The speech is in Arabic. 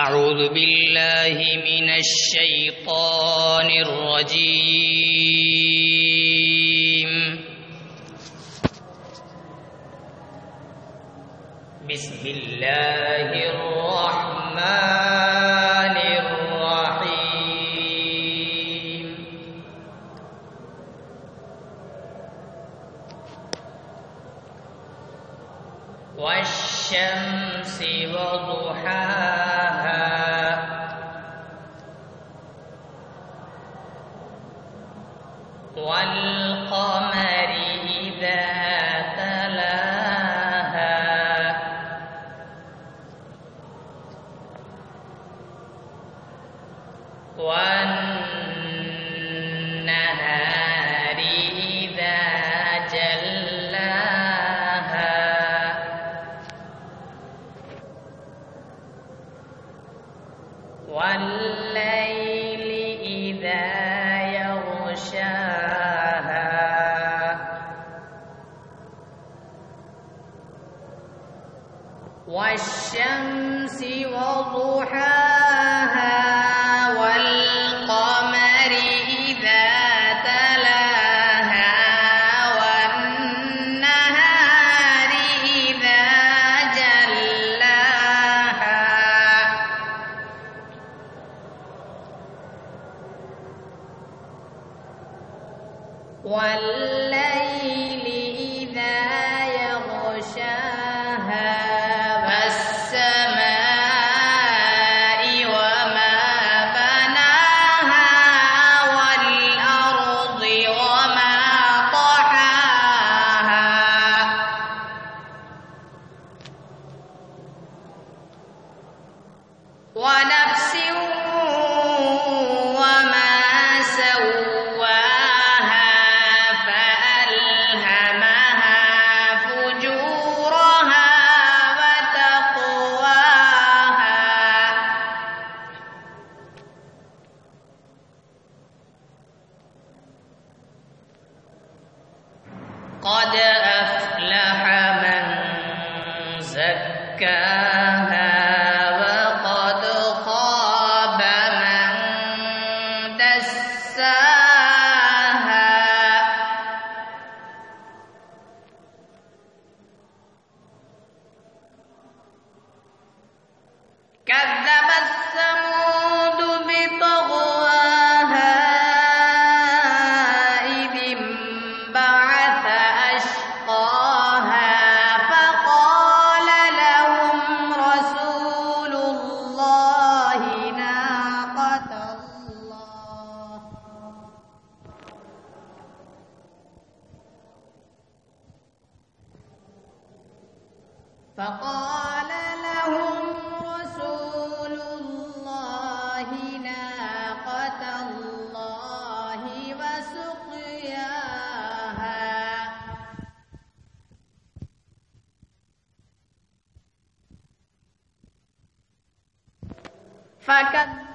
أعوذ بالله من الشيطان الرجيم. بسم الله الرحمن الرحيم. والشمس وضحاها والقمر إذا تلاها والنهار إذا جلاها والليل إذا يغشاها والشمس وضحاها والقمر إذا تلاها والنهار إذا جلاها والليل إذا يغشاها والسماء وما بناها والأرض وما طحاها ونفس وما سواها فألهمها فجورها وتقواها قد أفلح من زكاها وقد خاب من دساها كذبت ثمود بطغواها إذ انبعث أشقاها فقال لهم رسول الله ناقة الله فقال لهم رسول الله ناقة الله وسقياها فكذبوا